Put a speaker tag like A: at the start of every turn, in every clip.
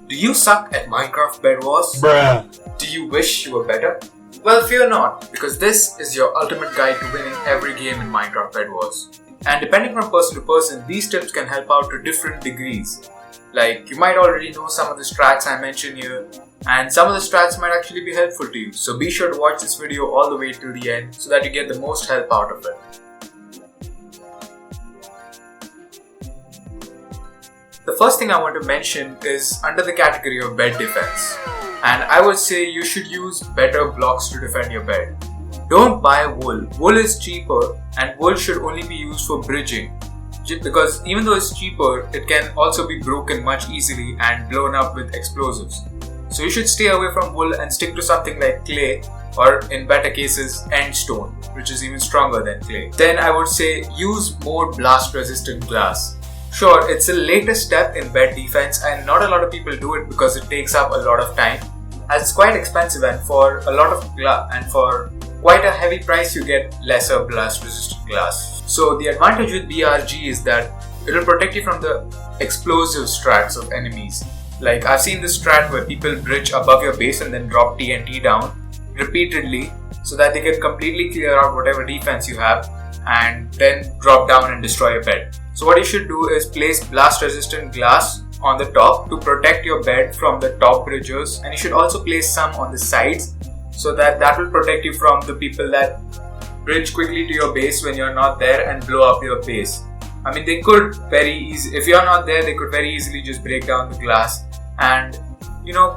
A: Do you suck at Minecraft Bedwars?
B: Bruh.
A: Do you wish you were better? Well, fear not, because this is your ultimate guide to winning every game in Minecraft Bedwars. And depending from person to person, these tips can help out to different degrees. Like, you might already know some of the strats I mentioned here, and some of the strats might actually be helpful to you. So be sure to watch this video all the way till the end so that you get the most help out of it. The first thing I want to mention is under the category of bed defense. And I would say you should use better blocks to defend your bed. Don't buy wool. Wool is cheaper and wool should only be used for bridging. Because even though it's cheaper, it can also be broken much easily and blown up with explosives. So you should stay away from wool and stick to something like clay, or in better cases, end stone, which is even stronger than clay. Then I would say use more blast resistant glass. Sure, it's a later step in bed defense and not a lot of people do it because it takes up a lot of time. As it's quite expensive and for a lot of for quite a heavy price you get lesser blast resistant glass. So the advantage with BRG is that it will protect you from the explosive strats of enemies. Like I've seen this strat where people bridge above your base and then drop TNT down repeatedly so that they can completely clear out whatever defense you have and then drop down and destroy your bed. So what you should do is place blast resistant glass on the top to protect your bed from the top bridgers, and you should also place some on the sides so that will protect you from the people that bridge quickly to your base when you're not there and blow up your base. I mean, they could very easily, if you're not there, they could very easily just break down the glass and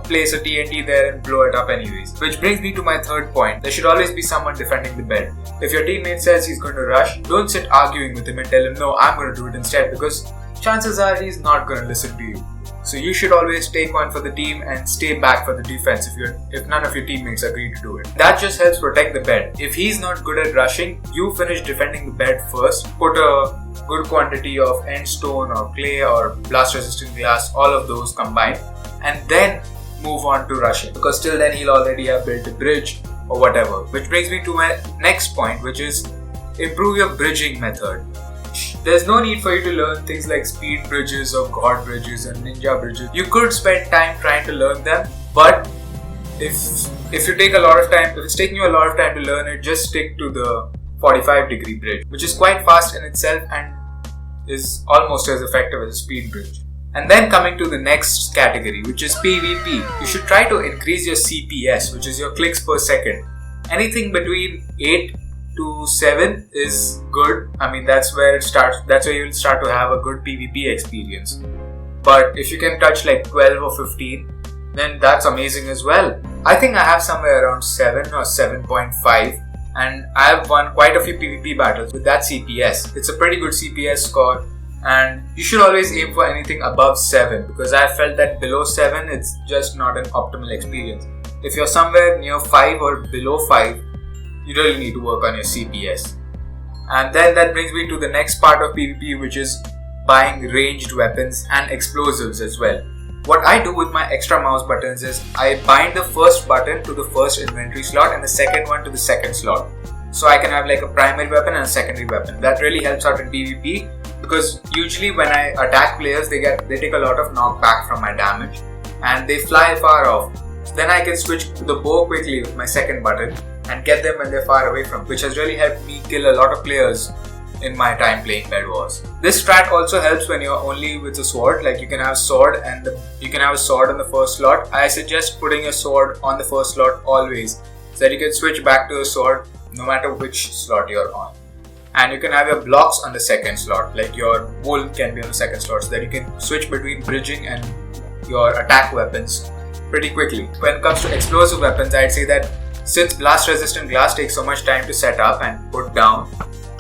A: place a TNT there and blow it up anyways. Which brings me to my third point. There should always be someone defending the bed. If your teammate says he's going to rush, don't sit arguing with him and tell him, no, I'm going to do it instead, because chances are he's not going to listen to you. So you should always take one for the team and stay back for the defense if none of your teammates agree to do it. That just helps protect the bed. If he's not good at rushing, you finish defending the bed first. Put a good quantity of end stone or clay or blast resistant glass, all of those combined, and then move on to rushing, because till then he'll already have built a bridge or whatever. Which brings me to my next point, which is improve your bridging method. There's no need for you to learn things like speed bridges or god bridges and ninja bridges. You could spend time trying to learn them, but if you take a lot of time, if it's taking you a lot of time to learn it, just stick to the 45-degree bridge, which is quite fast in itself and is almost as effective as a speed bridge. And then coming to the next category, which is PvP. You should try to increase your CPS, which is your clicks per second. Anything between 8 to 7 is good. I mean, that's where it starts. That's where you'll start to have a good PvP experience. But if you can touch like 12 or 15, then that's amazing as well. I think I have somewhere around 7 or 7.5. And I have won quite a few PvP battles with that CPS. It's a pretty good CPS score. And you should always aim for anything above 7, because I felt that below 7 it's just not an optimal experience. If you're somewhere near 5 or below 5, you really need to work on your CPS. And then that brings me to the next part of PvP, which is buying ranged weapons and explosives as well. What I do with my extra mouse buttons is I bind the first button to the first inventory slot and the second one to the second slot. So I can have like a primary weapon and a secondary weapon. That really helps out in PvP, because usually when I attack players, they take a lot of knockback from my damage and they fly far off. So then I can switch to the bow quickly with my second button and get them when they're far away from, which has really helped me kill a lot of players in my time playing Bed Wars. This strat also helps when you're only with a sword. Like you can have sword and you can have a sword on the first slot. I suggest putting your sword on the first slot always, so that you can switch back to a sword no matter which slot you're on. And you can have your blocks on the second slot, like your wool can be on the second slot, so that you can switch between bridging and your attack weapons pretty quickly. When it comes to explosive weapons, I'd say that since blast resistant glass takes so much time to set up and put down,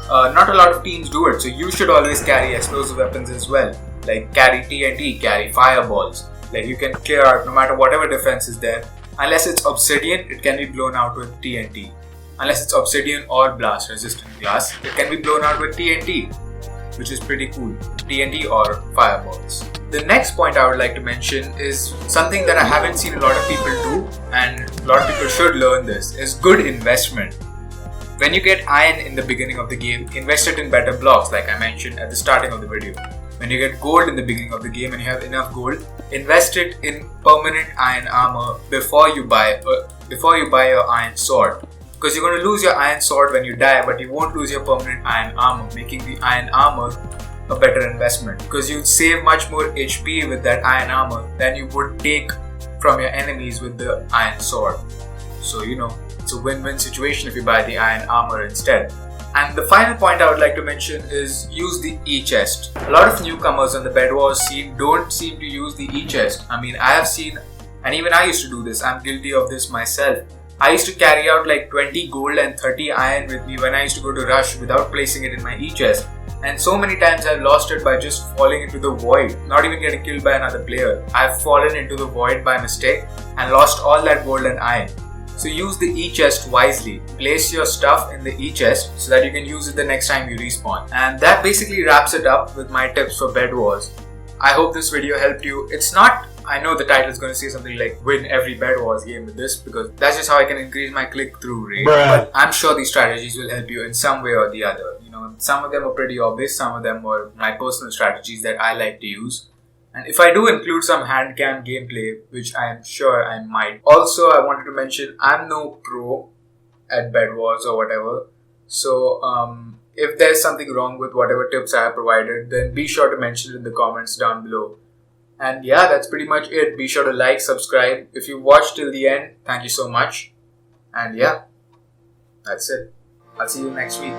A: not a lot of teams do it, so you should always carry explosive weapons as well. Like carry TNT, carry fireballs. Like you can clear out no matter whatever defense is there. Unless it's obsidian, it can be blown out with TNT. Unless it's obsidian or blast resistant glass, it can be blown out with TNT, which is pretty cool. TNT or fireballs. The next point I would like to mention is something that I haven't seen a lot of people do, and a lot of people should learn this, is good investment. When you get iron in the beginning of the game, invest it in better blocks like I mentioned at the starting of the video. when you get gold in the beginning of the game and you have enough gold, invest it in permanent iron armor before you buy your iron sword. Because you're going to lose your iron sword when you die, but you won't lose your permanent iron armor, making the iron armor a better investment. Because you'd save much more HP with that iron armor than you would take from your enemies with the iron sword. So it's a win-win situation if you buy the iron armor instead. And the final point I would like to mention is use the EChest. A lot of newcomers on the Bedwars scene don't seem to use the EChest. I mean, I have seen, and even I used to do this, I'm guilty of this myself. I used to carry out like 20 gold and 30 iron with me when I used to go to rush without placing it in my EChest. And so many times I've lost it by just falling into the void, not even getting killed by another player. I've fallen into the void by mistake and lost all that gold and iron. So use the EChest wisely. Place your stuff in the EChest so that you can use it the next time you respawn. And that basically wraps it up with my tips for Bedwars. I hope this video helped you. I know the title is going to say something like win every Bedwars game with this, because that's just how I can increase my click-through rate. But I'm sure these strategies will help you in some way or the other. Some of them are pretty obvious, some of them are my personal strategies that I like to use. And if I do include some handcam gameplay, which I am sure I might. Also, I wanted to mention I'm no pro at Bedwars or whatever. So if there's something wrong with whatever tips I have provided, then be sure to mention it in the comments down below. And yeah, that's pretty much it. Be sure to like, subscribe. If you watched till the end, thank you so much. And yeah, that's it. I'll see you next week.